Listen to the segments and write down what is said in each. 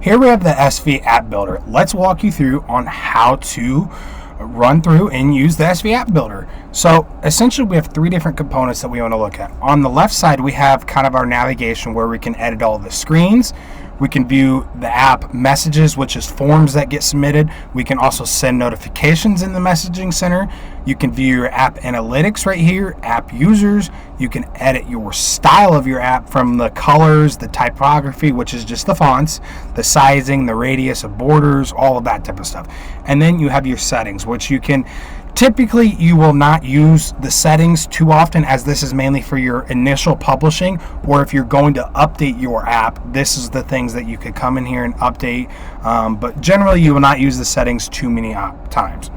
Here we have the SV App Builder. Let's walk you through on how to run through and use the SV App Builder. So essentially we have three different components that we want to look at. On the left side we have kind of our navigation where we can edit all the screens. We can view the app messages, which is forms that get submitted. We can also send notifications in the messaging center. You can view your app analytics right here, app users. You can edit your style of your app from the colors, the typography, which is just the fonts, the sizing, the radius of borders, all of that type of stuff. And then you have your settings, which you can typically you will not use the settings too often, as this is mainly for your initial publishing, or if you're going to update your app, this is the things that you could come in here and update, but generally you will not use the settings too many times.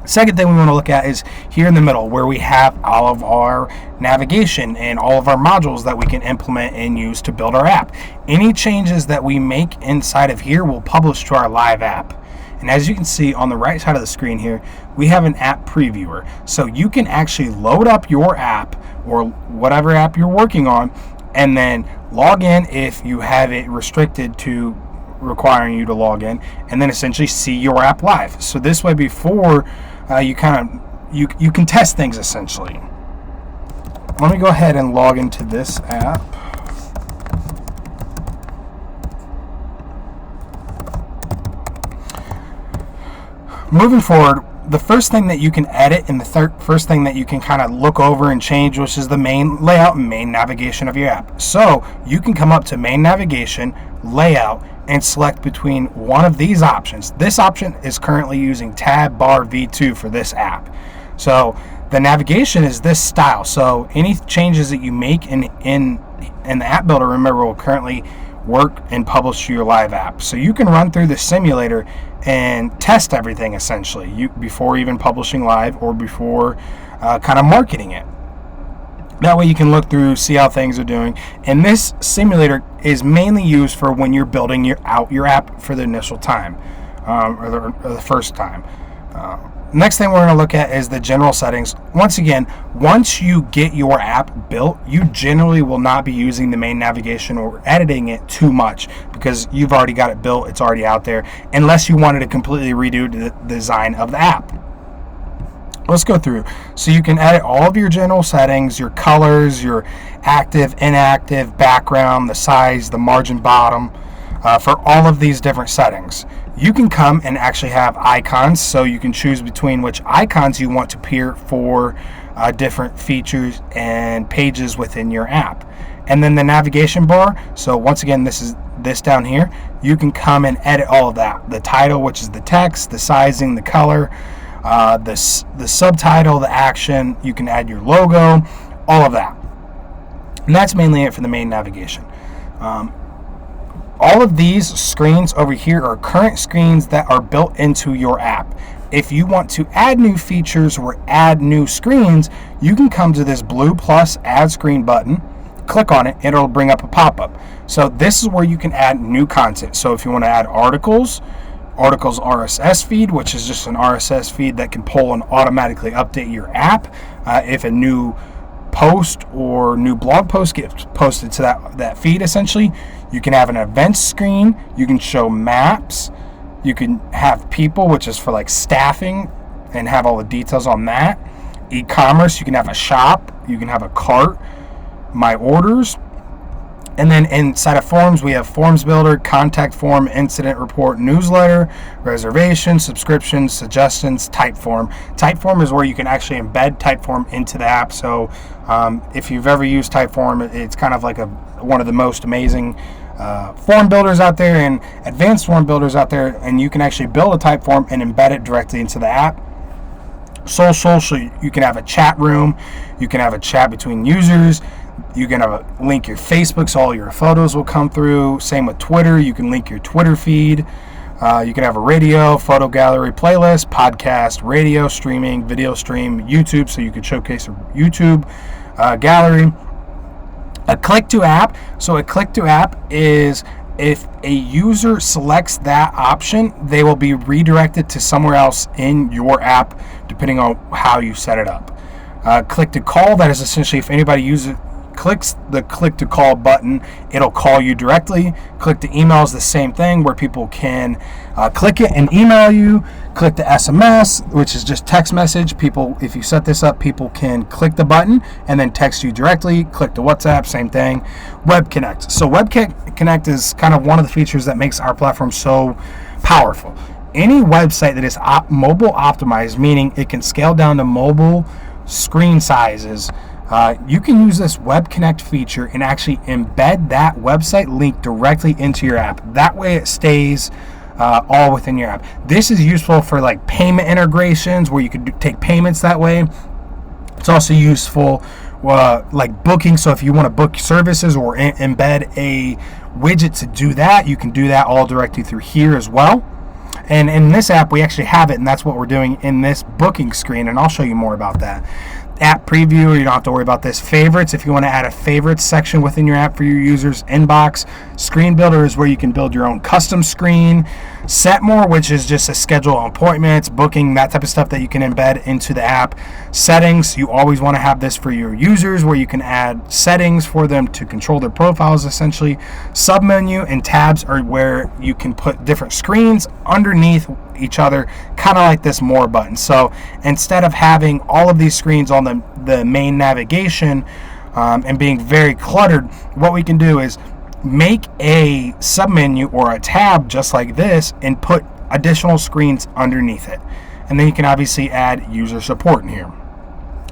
Second thing we want to look at is here in the middle where we have all of our navigation and all of our modules that we can implement and use to build our app. Any changes that we make inside of here will publish to our live app. And as you can see on the right side of the screen here, we have an app previewer. So you can actually load up your app or whatever app you're working on and then log in if you have it restricted to requiring you to log in, and then essentially see your app live. So this way before you can test things essentially. Let me go ahead and log into this app. Moving forward, the first thing that you can edit and the first thing that you can kind of look over and change, which is the main layout and main navigation of your app. So you can come up to main navigation, layout, and select between one of these options. This option is currently using Tab Bar V2 for this app. So the navigation is this style. So any changes that you make in the app builder, remember, will currently work and publish to your live app. So you can run through the simulator and test everything essentially before even publishing live or before kind of marketing it. That way you can look through, see how things are doing. And this simulator is mainly used for when you're building your app for the initial time or the first time. Next thing we're going to look at is the general settings. Once again, once you get your app built, you generally will not be using the main navigation or editing it too much because you've already got it built, it's already out there, unless you wanted to completely redo the design of the app. Let's go through. So you can edit all of your general settings, your colors, your active, inactive, background, the size, the margin bottom, for all of these different settings. You can come and actually have icons, so you can choose between which icons you want to appear for different features and pages within your app. And then the navigation bar, so once again, this down here, you can come and edit all of that. The title, which is the text, the sizing, the color, the subtitle, the action, you can add your logo, all of that. And that's mainly it for the main navigation. All of these screens over here are current screens that are built into your app. If you want to add new features or add new screens, you can come to this blue plus add screen button, click on it, and it'll bring up a pop-up. So this is where you can add new content. So if you want to add articles RSS feed, which is just an RSS feed that can pull and automatically update your app if a new post or new blog post gets posted to that feed. Essentially, you can have an events screen, you can show maps, you can have people, which is for like staffing, and have all the details on that. E-commerce, you can have a shop, you can have a cart, my orders. And then inside of forms, we have forms builder, contact form, incident report, newsletter, reservation, subscriptions, suggestions, Typeform. Typeform is where you can actually embed Typeform into the app. So if you've ever used Typeform, it's kind of like one of the most amazing form builders out there and advanced form builders out there. And you can actually build a Typeform and embed it directly into the app. Social, so you can have a chat room, you can have a chat between users. You can have link your Facebook, so all your photos will come through. Same with Twitter. You can link your Twitter feed. You can have a radio, photo gallery, playlist, podcast, radio streaming, video stream, YouTube, so you can showcase a YouTube gallery. A click to app. So a click to app is if a user selects that option, they will be redirected to somewhere else in your app, depending on how you set it up. Click to call. That is essentially if anybody clicks the click to call button, it'll call you directly. Click to email is the same thing, where people can click it and email you. Click to SMS, which is just text message. People, if you set this up, people can click the button and then text you directly. Click to WhatsApp, same thing. Web Connect. So Web Connect is kind of one of the features that makes our platform so powerful. Any website that is mobile optimized, meaning it can scale down to mobile screen sizes, you can use this Web Connect feature and actually embed that website link directly into your app. That way it stays all within your app. This is useful for like payment integrations, where you can take payments that way. It's also useful like booking. So if you want to book services or embed a widget to do that, you can do that all directly through here as well. And in this app, we actually have it, and that's what we're doing in this booking screen, and I'll show you more about that. App preview, you don't have to worry about this. Favorites, if you want to add a favorites section within your app for your users. Inbox. Screen builder is where you can build your own custom screen. Set more, which is just a schedule appointments, booking, that type of stuff that you can embed into the app. Settings, you always want to have this for your users, where you can add settings for them to control their profiles essentially. Submenu and tabs are where you can put different screens underneath each other, kind of like this more button. So instead of having all of these screens on the main navigation and being very cluttered, what we can do is make a submenu or a tab just like this and put additional screens underneath it. And then you can obviously add user support in here.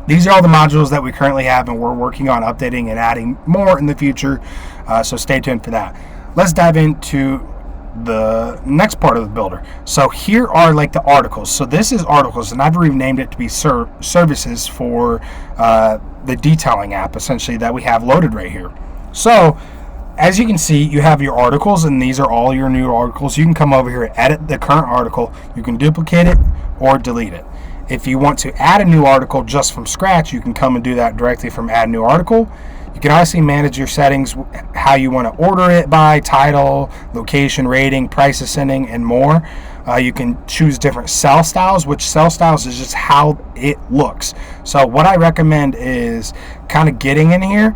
These are all the modules that we currently have, and we're working on updating and adding more in the future, so stay tuned for that. Let's dive into the next part of the builder. So here are like the articles. So this is articles, and I've renamed it to be services for the detailing app essentially that we have loaded right here. So as you can see, you have your articles, and these are all your new articles. You can come over here, edit the current article. You can duplicate it or delete it. If you want to add a new article just from scratch, you can come and do that directly from add new article. You can obviously manage your settings, how you want to order it by, title, location, rating, price ascending, and more. You can choose different cell styles, which cell styles is just how it looks. So what I recommend is kind of getting in here,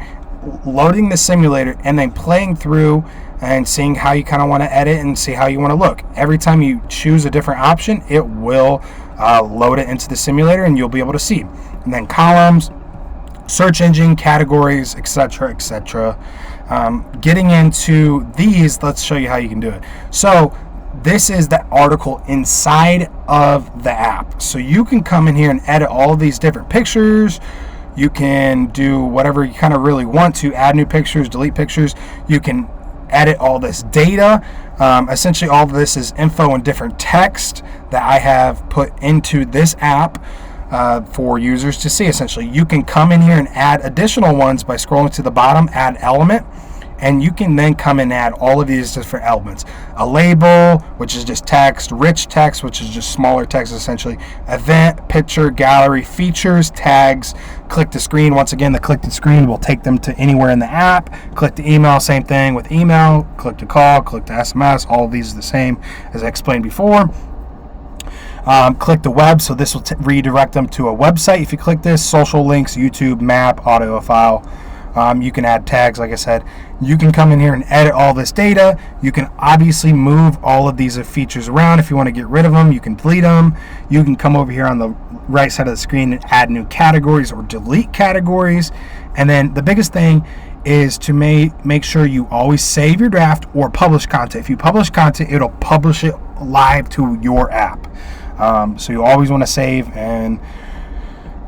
loading the simulator, and then playing through and seeing how you kind of want to edit and see how you want to look. Every time you choose a different option, it will load it into the simulator, and you'll be able to see. And then columns, search engine, categories, etc., etc. Getting into these, let's show you how you can do it. So this is the article inside of the app. So you can come in here and edit all of these different pictures. You can do whatever you kind of really want to, add new pictures, delete pictures. You can edit all this data. Essentially all of this is info and different text that I have put into this app for users to see. Essentially, you can come in here and add additional ones by scrolling to the bottom, add element, and you can then come and add all of these different elements. A label, which is just text, rich text, which is just smaller text essentially, event, picture, gallery, features, tags, click to screen. Once again, the click to screen will take them to anywhere in the app. Click to email, same thing with email. Click to call, click to SMS, all of these are the same as I explained before. Click the web, so this will redirect them to a website. If you click this, social links, YouTube, map, audio file. You can add tags, like I said. You can come in here and edit all this data. You can obviously move all of these features around. If you want to get rid of them, you can delete them. You can come over here on the right side of the screen and add new categories or delete categories. And then the biggest thing is to make sure you always save your draft or publish content. If you publish content, it'll publish it live to your app. So you always want to save and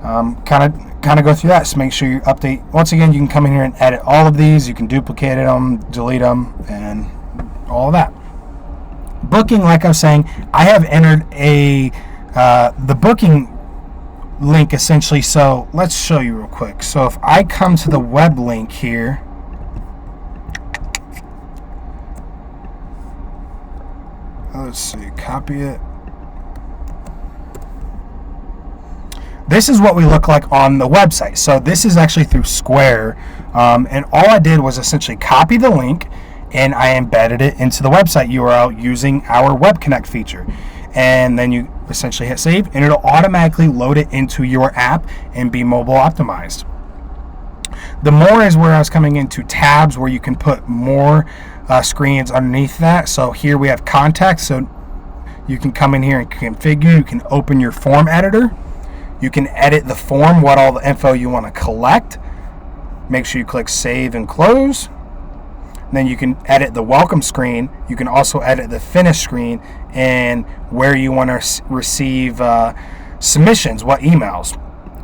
kind of go through that. So make sure you update. Once again, you can come in here and edit all of these. You can duplicate them, delete them, and all of that. Booking, like I was saying, I have entered the booking link essentially. So let's show you real quick. So if I come to the web link here, let's see, copy it. This is what we look like on the website. So this is actually through Square, and all I did was essentially copy the link and I embedded it into the website URL using our Web Connect feature. And then you essentially hit save, and it'll automatically load it into your app and be mobile optimized. The more is where I was coming into tabs where you can put more screens underneath that. So here we have contact, so you can come in here and configure. You can open your form editor. You can edit the form, what all the info you want to collect. Make sure you click save and close. Then you can edit the welcome screen. You can also edit the finish screen and where you want to receive submissions, what emails.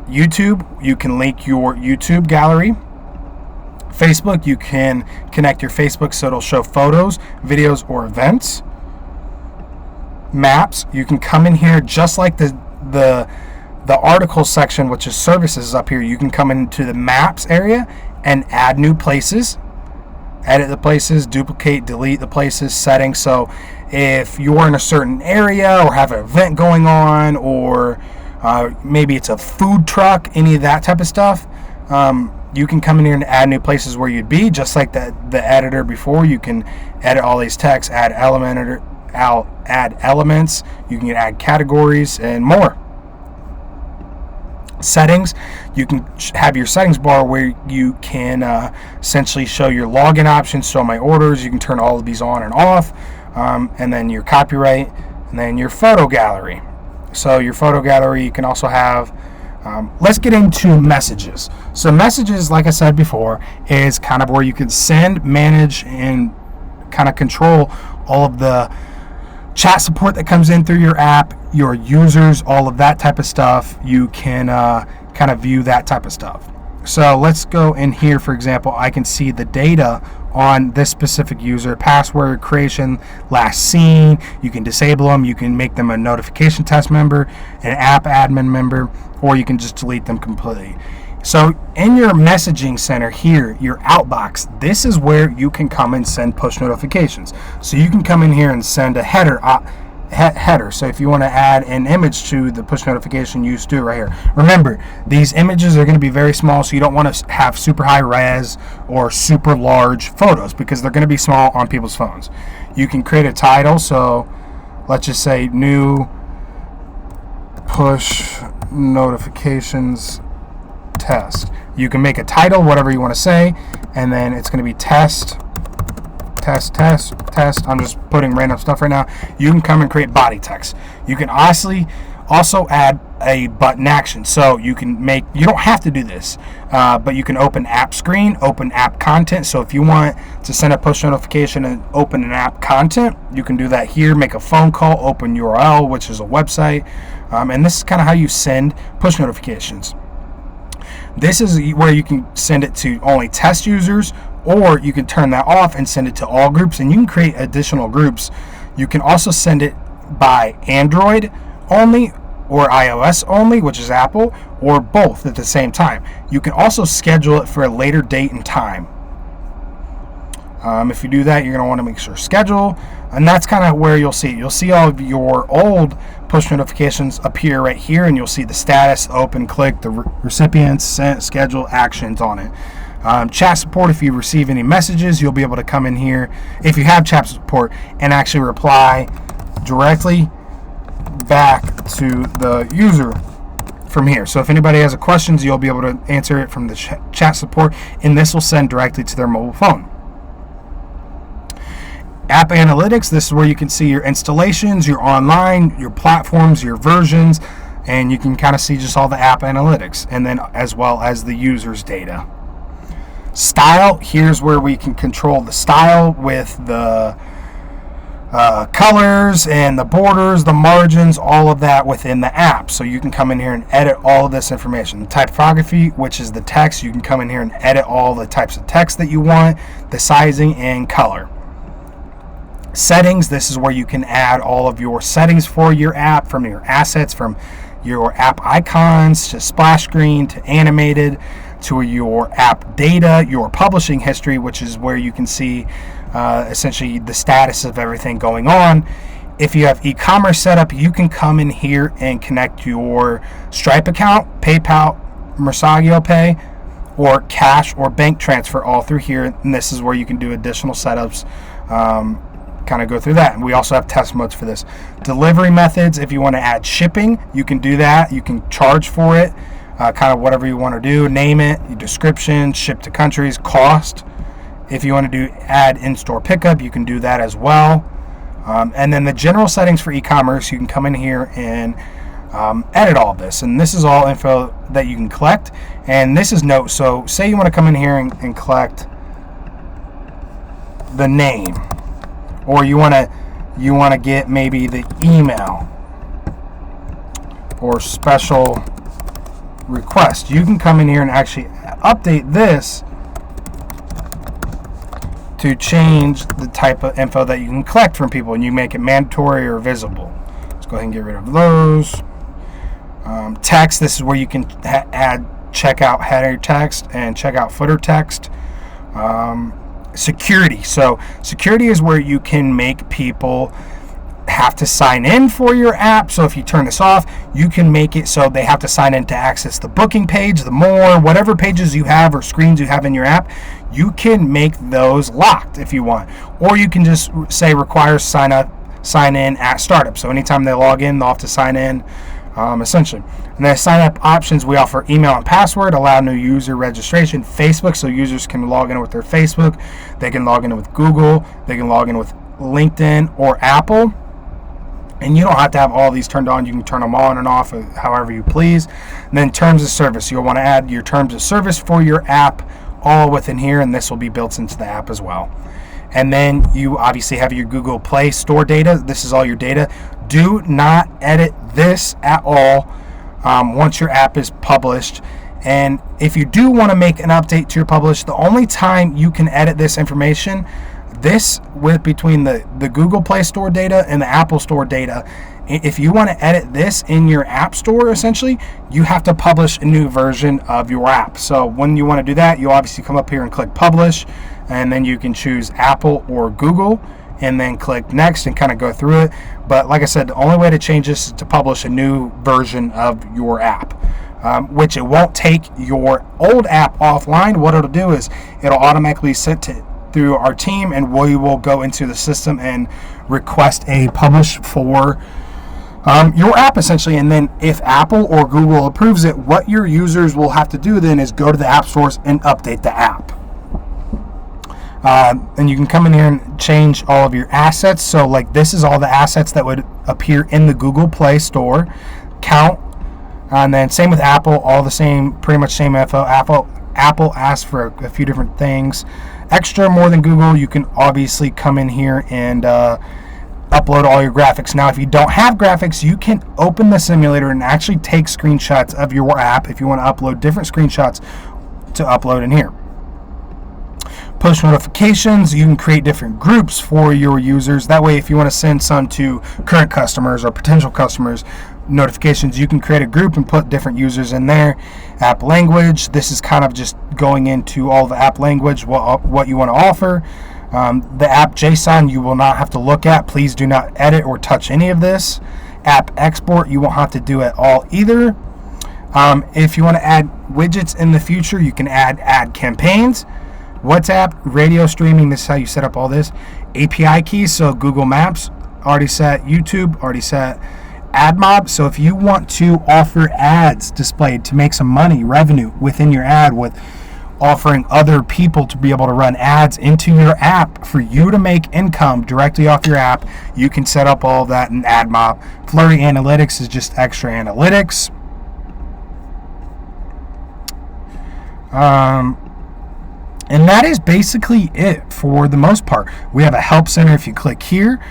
YouTube, you can link your YouTube gallery. Facebook, you can connect your Facebook so it'll show photos, videos, or events. Maps, you can come in here just like the article section, which is services up here. You can come into the maps area and add new places, edit the places, duplicate, delete the places, settings. So if you're in a certain area or have an event going on, or maybe it's a food truck, any of that type of stuff, you can come in here and add new places where you'd be, just like the editor before. You can edit all these texts, add elements, you can add categories and more. Settings, you can have your settings bar where you can essentially show your login options, show my orders. You can turn all of these on and off, and then your copyright, and then your photo gallery. So your photo gallery, you can also have, let's get into messages. So messages, like I said before, is kind of where you can send, manage, and kind of control all of the chat support that comes in through your app, your users, all of that type of stuff. You can kind of view that type of stuff. So let's go in here. For example, I can see the data on this specific user, password creation, last seen. You can disable them. You can make them a notification test member, an app admin member, or you can just delete them completely. So in your messaging center here, your outbox, this is where you can come and send push notifications. So you can come in here and send a header. So if you want to add an image to the push notification, you just do it right here. Remember, these images are going to be very small, so you don't want to have super high res or super large photos because they're going to be small on people's phones. You can create a title. So let's just say new push notifications test. You can make a title, whatever you want to say, and then it's going to be test. I'm just putting random stuff right now. You can come and create body text. You can also add a button action. So you can make, you don't have to do this, but you can open app screen, open app content. So if you want to send a push notification and open an app content, you can do that here. Make a phone call, open URL, which is a website. And this is kind of how you send push notifications. This is where you can send it to only test users, or you can turn that off and send it to all groups, and you can create additional groups. You can also send it by Android only or iOS only, which is Apple, or both at the same time. You can also schedule it for a later date and time. If you do that, you're going to want to make sure schedule, and that's kind of where you'll see it. You'll see all of your old push notifications appear right here, and you'll see the status, open, click, the recipients, sent, schedule, actions on it. Chat support, if you receive any messages, you'll be able to come in here if you have chat support and actually reply directly back to the user from here. So if anybody has a questions, you'll be able to answer it from the chat support, and this will send directly to their mobile phone. App analytics, this is where you can see your installations, your online, your platforms, your versions, and you can kind of see just all the app analytics, and then as well as the user's data. Style, here's where we can control the style with the colors and the borders, the margins, all of that within the app. So you can come in here and edit all of this information. The typography, which is the text, you can come in here and edit all the types of text that you want, the sizing and color. Settings, this is where you can add all of your settings for your app, from your assets, from your app icons to splash screen to animated to your app data, your publishing history, which is where you can see essentially the status of everything going on. If you have e-commerce set up, you can come in here and connect your Stripe account, PayPal, Mercado Pay, or cash or bank transfer all through here. And this is where you can do additional setups, kind of go through that. And we also have test modes for this. Delivery methods, if you want to add shipping, you can do that. You can charge for it. kind of whatever you want to do, name it, your description, ship to countries, cost. If you want to do add in-store pickup, you can do that as well. And then the general settings for e-commerce, you can come in here and edit all of this. And this is all info that you can collect. And this is notes. So say you want to come in here and collect the name, or you want to get maybe the email or special request. You can come in here and actually update this to change the type of info that you can collect from people, and you make it mandatory or visible. Let's go ahead and get rid of those. Text, this is where you can add checkout header text and checkout footer text. Security. So security is where you can make people have to sign in for your app. So if you turn this off, you can make it so they have to sign in to access the booking page, the more, whatever pages you have or screens you have in your app, you can make those locked if you want. Or you can just say requires sign in at startup. So anytime they log in, they'll have to sign in, essentially. And then sign up options, we offer email and password, allow new user registration, Facebook, so users can log in with their Facebook, they can log in with Google, they can log in with LinkedIn or Apple. And you don't have to have all these turned on. You can turn them on and off however you please. And then terms of service. You'll want to add your terms of service for your app all within here, and this will be built into the app as well. And then you obviously have your Google Play Store data. This is all your data. Do not edit this at all once your app is published. And if you do want to make an update to your publish, the only time you can edit this information, this with between the Google Play Store data and the Apple Store data, if you want to edit this in your app store, essentially, you have to publish a new version of your app. So when you want to do that, you obviously come up here and click publish, and then you can choose Apple or Google, and then click next and kind of go through it. But like I said, the only way to change this is to publish a new version of your app. Which it won't take your old app offline. What it'll do is it'll automatically send it through our team, and we will go into the system and request a publish for your app, essentially. And then if Apple or Google approves it, what your users will have to do then is go to the app stores and update the app. And you can come in here and change all of your assets. So like this is all the assets that would appear in the Google Play Store. Count. And then same with Apple, all the same, pretty much same info. Apple asks for a few different things. Extra, more than Google, you can obviously come in here and upload all your graphics. Now, if you don't have graphics, you can open the simulator and actually take screenshots of your app if you want to upload different screenshots to upload in here. Push notifications, you can create different groups for your users. That way, if you want to send some to current customers or potential customers, notifications, you can create a group and put different users in there. App language, this is kind of just going into all the app language, what you want to offer. The app JSON you will not have to look at. Please do not edit or touch any of this. App export you won't have to do at all either. If you want to add widgets in the future, you can add campaigns. WhatsApp, radio streaming, this is how you set up all this. API keys, so Google Maps, already set. YouTube, already set. AdMob, so if you want to offer ads displayed to make some money, revenue within your ad with offering other people to be able to run ads into your app for you to make income directly off your app, you can set up all of that in AdMob. Flurry Analytics is just extra analytics. And that is basically it for the most part. We have a help center. If you click here,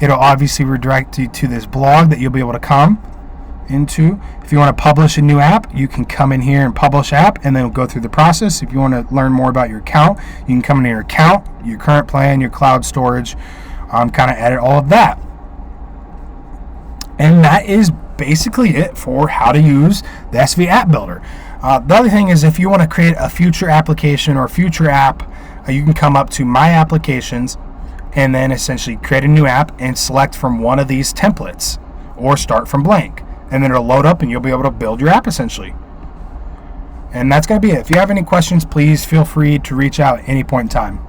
it'll obviously redirect you to this blog that you'll be able to come into. If you want to publish a new app, you can come in here and publish app, and then go through the process. If you want to learn more about your account, you can come in your account, your current plan, your cloud storage, kind of edit all of that. And that is basically it for how to use the SV App Builder. The other thing is, if you want to create a future application or future app, you can come up to My Applications and then essentially create a new app and select from one of these templates or start from blank. And then it'll load up and you'll be able to build your app essentially. And that's going to be it. If you have any questions, please feel free to reach out at any point in time.